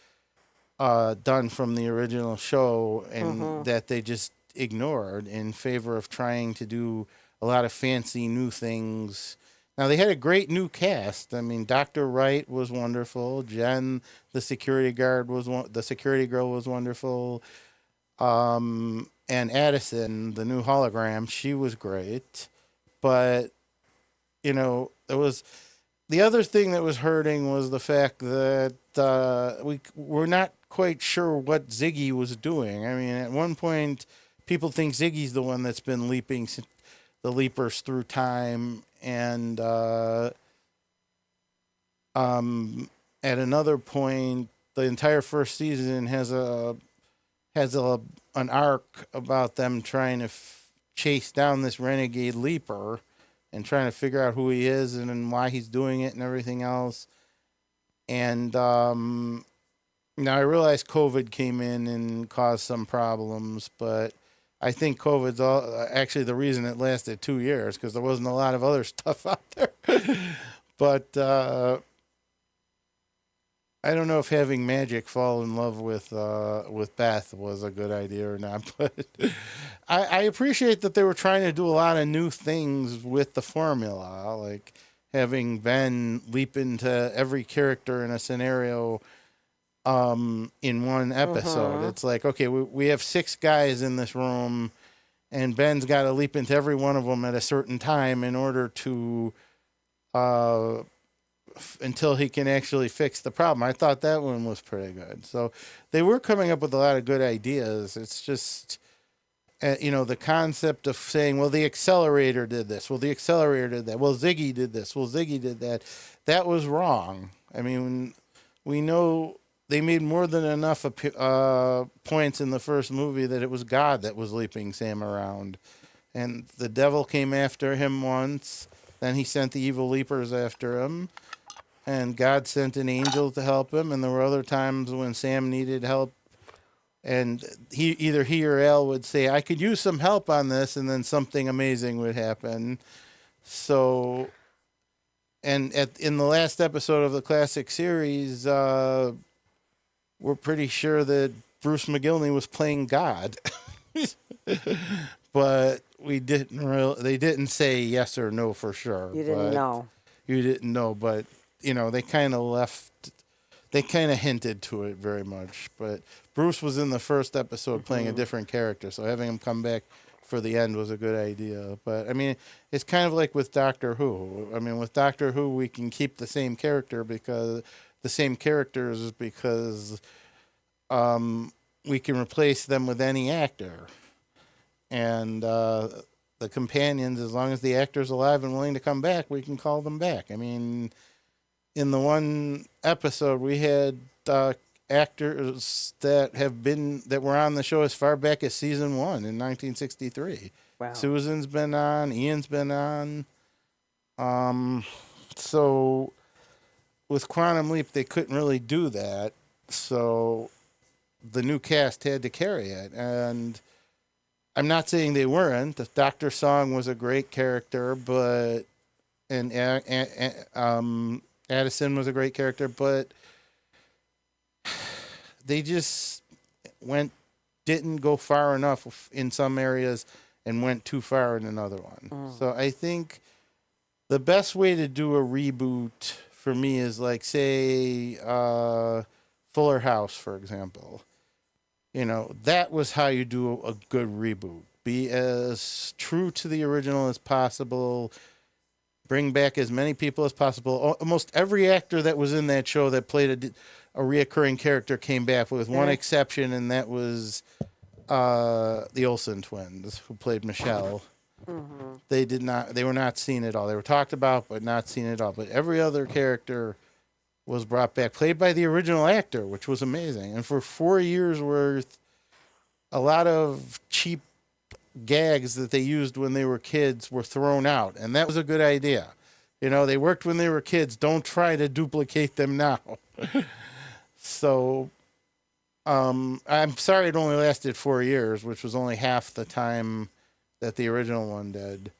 done from the original show, and that they just ignored in favor of trying to do a lot of fancy new things. Now, they had a great new cast. I mean, Dr. Wright was wonderful. Jen, the security girl, was wonderful. And Addison, the new hologram, she was great. But, it was the other thing that was hurting was the fact that we're not quite sure what Ziggy was doing. I mean, at one point, people think Ziggy's the one that's been leaping the leapers through time, and at another point, the entire first season has an arc about them trying to chase down this renegade leaper and trying to figure out who he is and why he's doing it and everything else. And now I realize COVID came in and caused some problems, but I think COVID's actually the reason it lasted 2 years, because there wasn't a lot of other stuff out there. But I don't know if having Magic fall in love with Beth was a good idea or not, but I appreciate that they were trying to do a lot of new things with the formula, like having Ben leap into every character in a scenario in one episode. It's like, okay, we have 6 guys in this room, and Ben's got to leap into every one of them at a certain time in order to until he can actually fix the problem. I thought that one was pretty good. So they were coming up with a lot of good ideas. It's just the concept of saying, well, the accelerator did this, well, the accelerator did that, well, Ziggy did this, well, Ziggy did that. That was wrong. I mean, we know they made more than enough points in the first movie that it was God that was leaping Sam around. And the devil came after him once, then he sent the evil leapers after him, and God sent an angel to help him, and there were other times when Sam needed help, and either he or Al would say, I could use some help on this, and then something amazing would happen. So, and in the last episode of the classic series, we're pretty sure that Bruce McGilney was playing God. But they didn't say yes or no for sure. You didn't know. You didn't know, but, they kind of hinted to it very much. But Bruce was in the first episode playing a different character, so having him come back for the end was a good idea. But, I mean, it's kind of like with Doctor Who. I mean, with Doctor Who, we can keep the same characters because we can replace them with any actor. And the companions, as long as the actor's alive and willing to come back, we can call them back. I mean, in the one episode, we had actors that were on the show as far back as season 1 in 1963. Wow. Susan's been on, Ian's been on. So with Quantum Leap, they couldn't really do that. So the new cast had to carry it. And I'm not saying they weren't. The Dr. Song was a great character, and Addison was a great character, but they just didn't go far enough in some areas and went too far in another one. So I think the best way to do a reboot for me is like, say, Fuller House, for example. That was how you do a good reboot. Be as true to the original as possible. Bring back as many people as possible. Almost every actor that was in that show that played a reoccurring character came back, with one exception, and that was the Olsen twins, who played Michelle. Mm-hmm. They were not seen at all. They were talked about, but not seen at all. But every other character was brought back, played by the original actor, which was amazing. And for 4 years worth, a lot of cheap gags that they used when they were kids were thrown out. And that was a good idea. They worked when they were kids. Don't try to duplicate them now. So, I'm sorry it only lasted 4 years, which was only half the time that the original one did.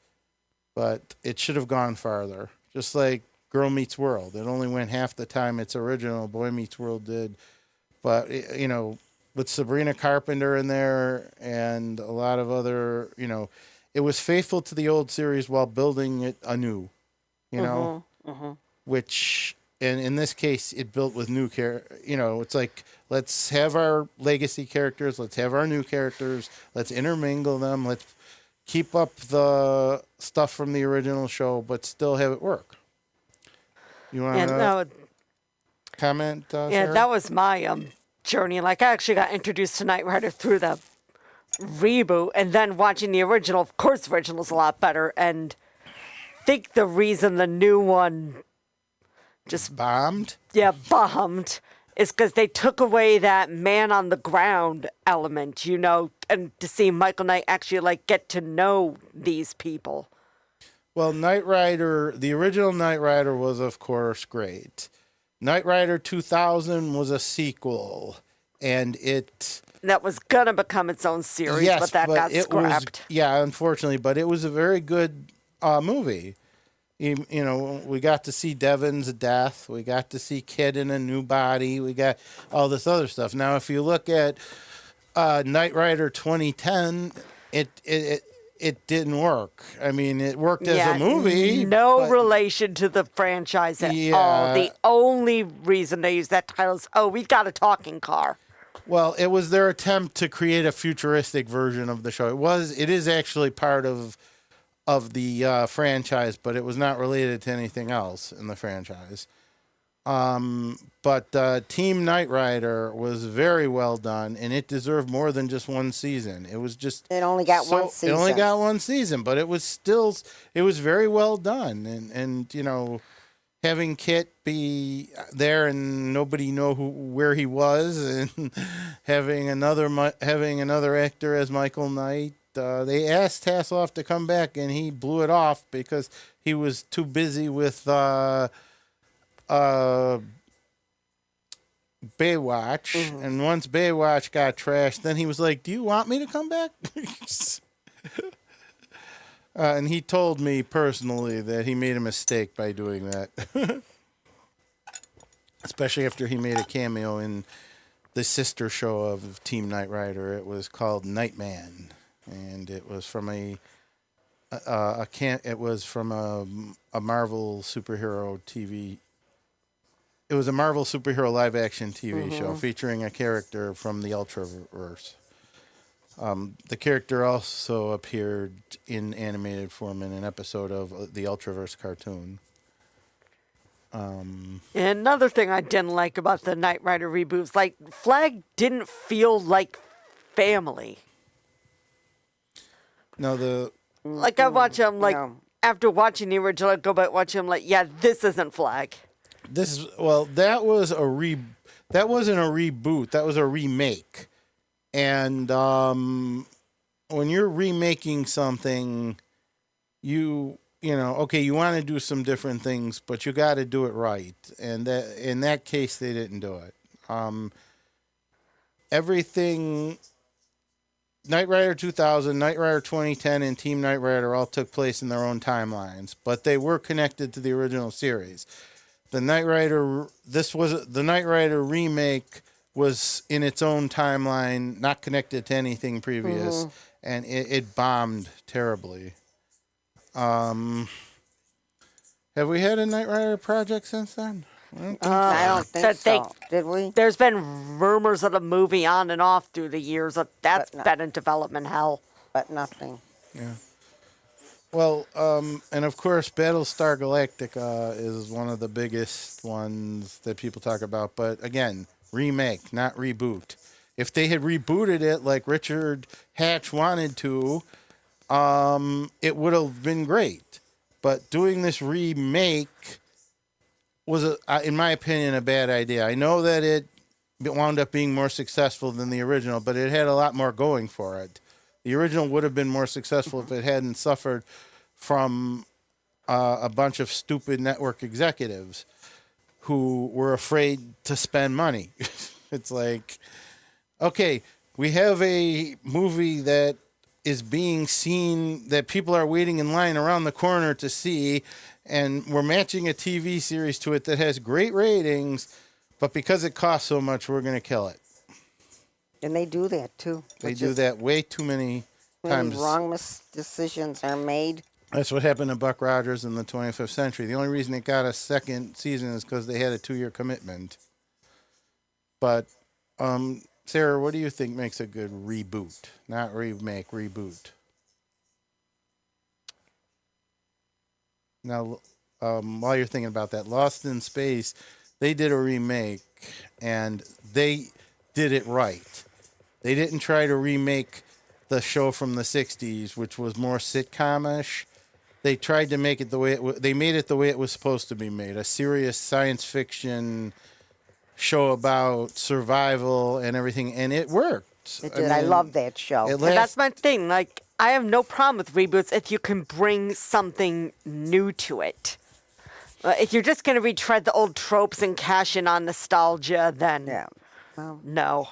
But it should have gone farther. Just like Girl Meets World. It only went half the time its original Boy Meets World did. But, with Sabrina Carpenter in there and a lot of other, it was faithful to the old series while building it anew, which, and in this case, it built with new it's like, let's have our legacy characters, let's have our new characters, let's intermingle them, let's keep up the stuff from the original show, but still have it work. You want to comment, Sarah? That was my journey. Like, I actually got introduced to Knight Rider through the reboot, and then watching the original. Of course, the original's a lot better, and I think the reason the new one just bombed is because they took away that man on the ground element, and to see Michael Knight actually get to know these people. Well, Knight Rider, the original Knight Rider was, of course, great. Knight Rider 2000 was a sequel, and that was going to become its own series, but that got scrapped. Unfortunately, but it was a very good movie. We got to see Devon's death. We got to see Kid in a new body. We got all this other stuff. Now, if you look at Knight Rider 2010, it didn't work. I mean, it worked as a movie. No relation to the franchise at all. The only reason they use that title is, we've got a talking car. Well, it was their attempt to create a futuristic version of the show. It is actually part of the franchise, but it was not related to anything else in the franchise. But Team Knight Rider was very well done, and it deserved more than just one season. It was just It only got one It only season. got one season, but it was still very well done, and you know, having Kit be there and nobody know where he was, and having another actor as Michael Knight. They asked Hasselhoff to come back, and he blew it off because he was too busy with Baywatch. And once Baywatch got trashed, then he was like, "Do you want me to come back?" And he told me personally that he made a mistake by doing that. Especially after he made a cameo in the sister show of Team Knight Rider. It was called Nightman, and it was from a Marvel superhero TV. It was a Marvel superhero live action TV show featuring a character from the Ultraverse. The character also appeared in animated form in an episode of the Ultraverse cartoon. And another thing I didn't like about the Knight Rider reboots, like Flag didn't feel like family. No, Like I watch him, like No. after watching the original, I go back watch him, like this isn't Flag. that wasn't a reboot. That was a remake. And when you're remaking something, you want to do some different things, but you got to do it right. And that in that case, they didn't do it. Everything, Knight Rider 2000, Knight Rider 2010, and Team Knight Rider all took place in their own timelines, but they were connected to the original series. The Knight Rider remake was in its own timeline, not connected to anything previous, and it bombed terribly. Have we had a Knight Rider project since then? I don't think So so. Did we? There's been rumors of the movie on and off through the years. That's But no. been in development hell. But nothing. Yeah. Well, and of course, Battlestar Galactica is one of the biggest ones that people talk about. But again, remake, not reboot. If they had rebooted it like Richard Hatch wanted to, it would have been great. But doing this remake was, in my opinion, a bad idea. I know that it wound up being more successful than the original, but it had a lot more going for it. The original would have been more successful if it hadn't suffered from a bunch of stupid network executives who were afraid to spend money. It's like, okay, we have a movie that is being seen, that people are waiting in line around the corner to see, and we're matching a TV series to it that has great ratings, but because it costs so much, we're going to kill it. And they do that too. They do that way too many Many times. wrong decisions are made. That's what happened to Buck Rogers in the 25th century. The only reason it got a second season is because they had a 2-year commitment. But, Sarah, what do you think makes a good reboot? Not remake, reboot. Now, while you're thinking about that, Lost in Space, they did a remake, and they did it right. They didn't try to remake the show from the 60s, which was more sitcom-ish. They tried to make it the way they made it the way it was supposed to be made, a serious science fiction show about survival and everything, and it worked. It did. I love that show. It And that's last, my thing. Like, I have no problem with reboots if you can bring something new to it. If you're just going to retread the old tropes and cash in on nostalgia, then Yeah. Well, no.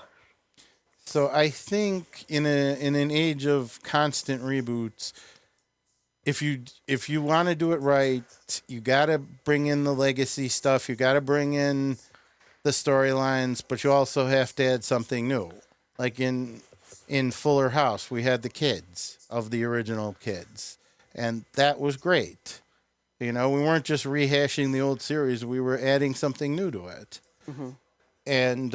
so I think in an age of constant reboots, if you want to do it right, you got to bring in the legacy stuff. You got to bring in the storylines, but you also have to add something new. Like in Fuller House, we had the kids of the original kids, and that was great. You know, we weren't just rehashing the old series; we were adding something new to it. And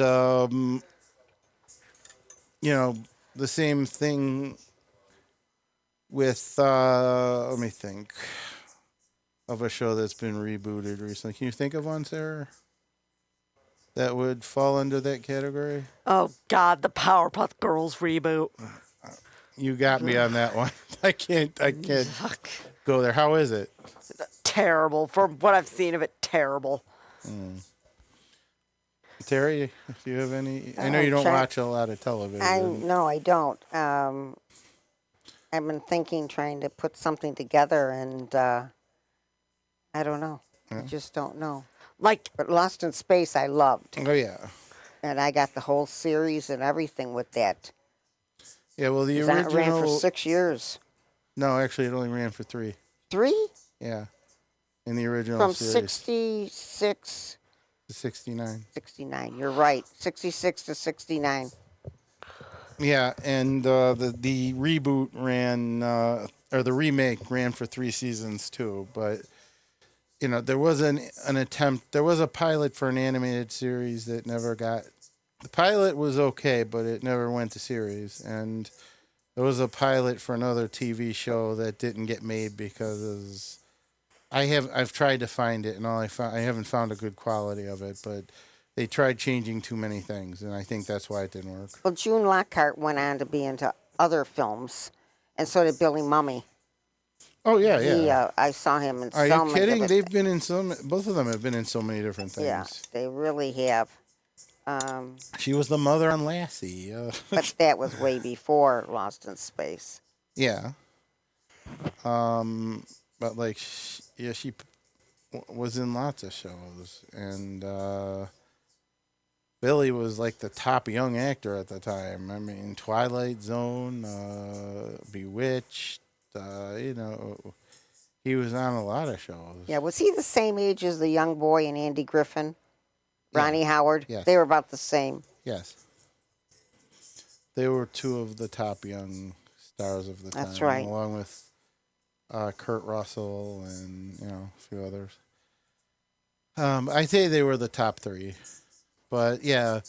you know, the same thing with let me think of a show that's been rebooted recently. Can you think of one, Sarah? that would fall under that category? Oh God, the Powerpuff Girls reboot. You got me on that one. I can't go there. How is it? Terrible. From what I've seen of it, terrible. Terry, do you have any? I know you don't watch a lot of television. No, I don't. I've been trying to put something together, and I don't know. I just don't know. Like, But Lost in Space, I loved, Oh yeah, and I got the whole series and everything with that. yeah. Well, the That original ran for 6 years. No, actually, it only ran for 3. 3 Yeah, in the original from series, 66 to 69. 69. You're right, 66 to 69. Yeah, and the reboot ran or the remake ran for 3 seasons too. But there was an attempt. There was a pilot for an animated series that never got. The pilot was okay, but it never went to series. And there was a pilot for another TV show that didn't get made because I've tried to find it, and I haven't found a good quality of it, but they tried changing too many things, and I think that's why it didn't work. Well, June Lockhart went on to be into other films, and so did Billy Mumy. Oh yeah. I saw him in Are so you many kidding? different They've been in both of them have been in so many different things. Yeah, they really have. She was the mother on Lassie. But that was way before Lost in Space. Yeah. But like, she was in lots of shows, and Billy was like the top young actor at the time. I mean, Twilight Zone, Bewitched. He was on a lot of shows. Yeah, was he the same age as the young boy in Andy Griffin? Ronnie Howard? Yes. They were about the same. Yes. They were 2 of the top young stars of the time. That's right. Along with Kurt Russell and, a few others. I'd say they were the top 3. But, yeah,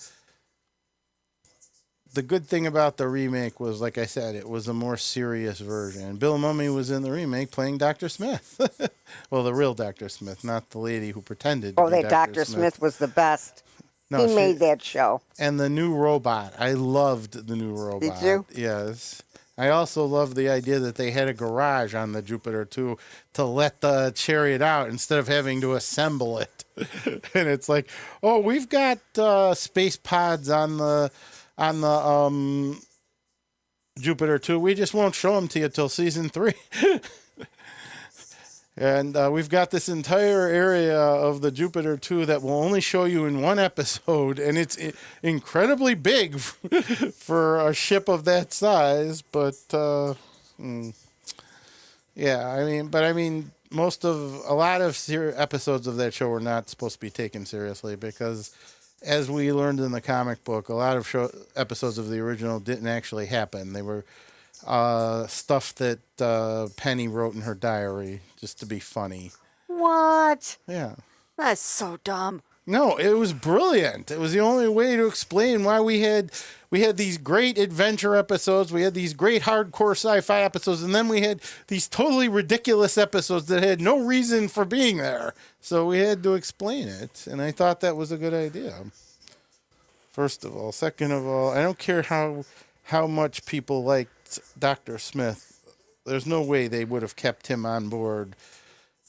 the good thing about the remake was, like I said, it was a more serious version. Bill Mumy was in the remake playing Dr. Smith. Well, the real Dr. Smith, not the lady who pretended to Oh, be that Dr. Smith was the best. No, He made that show. And the new robot. I loved the new robot. Did you? Yes. I also loved the idea that they had a garage on the Jupiter to let the chariot out instead of having to assemble it. And it's like, oh, we've got space pods on the Jupiter too. We just won't show them to you till season 3. And we've got this entire area of the Jupiter 2 that will only show you in one episode, and it's incredibly big for a ship of that size. But yeah, I mean, a lot of episodes of that show were not supposed to be taken seriously because, as we learned in the comic book, a lot of episodes of the original didn't actually happen. They were stuff that Penny wrote in her diary just to be funny. what? Yeah. That's so dumb. No, it was brilliant. It was the only way to explain why we had these great adventure episodes, we had these great hardcore sci-fi episodes, and then we had these totally ridiculous episodes that had no reason for being there. So we had to explain it, and I thought that was a good idea. First of all. Second of all, I don't care how much people liked Dr. Smith. There's no way they would have kept him on board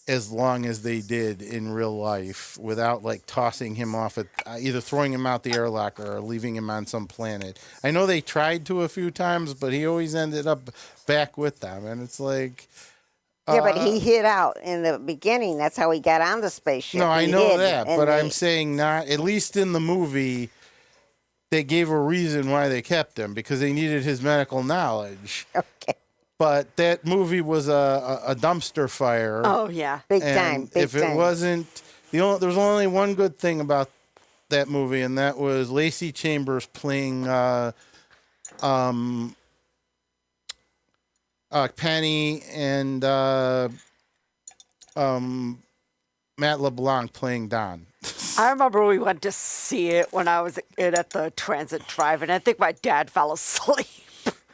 as long as they did in real life without like tossing him off at either throwing him out the airlock or leaving him on some planet. I know they tried to a few times, but he always ended up back with them. And it's like, Yeah, but he hid out in the beginning. That's how he got on the spaceship. no, I He know hid, that, and but I'm saying not, at least in the movie, they gave a reason why they kept him because they needed his medical knowledge. Okay. But that movie was a dumpster fire. Oh, yeah. Big And time. Big if time. it wasn't, there was only one good thing about that movie, and that was Lacey Chambers playing Penny and Matt LeBlanc playing Don. I remember we went to see it when I was a kid at the Transit Drive, and I think my dad fell asleep.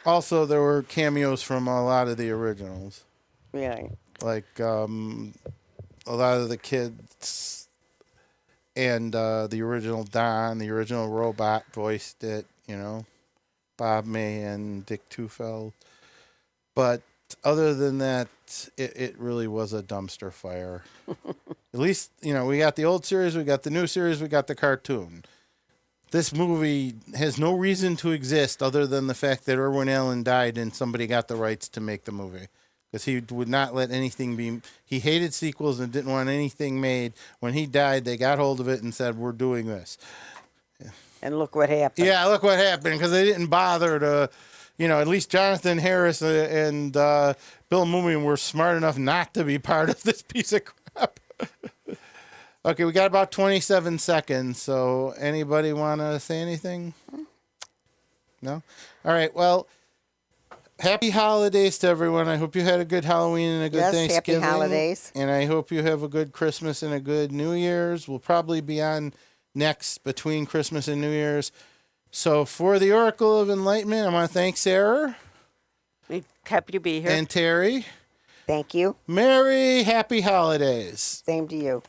Also, there were cameos from a lot of the originals. Yeah. Like a lot of the kids and the original Don, the original robot, voiced it. Bob May and Dick Tufeld. But other than that, it really was a dumpster fire. At least, we got the old series, we got the new series, we got the cartoon. This movie has no reason to exist other than the fact that Irwin Allen died and somebody got the rights to make the movie. Because he would not let anything be... He hated sequels and didn't want anything made. When he died, they got hold of it and said, we're doing this. And look what happened. Yeah, look what happened, because they didn't bother to... at least Jonathan Harris and Bill Moomin were smart enough not to be part of this piece of crap. Okay, we got about 27 seconds, so anybody want to say anything? No? All right, well, happy holidays to everyone. I hope you had a good Halloween and a good Yes, Thanksgiving. happy holidays. And I hope you have a good Christmas and a good New Year's. We'll probably be on next between Christmas and New Year's. So for the Oracle of Enlightenment, I want to thank Serrere. Happy to be here. And Terry. Thank you. Merry, happy holidays. Same to you.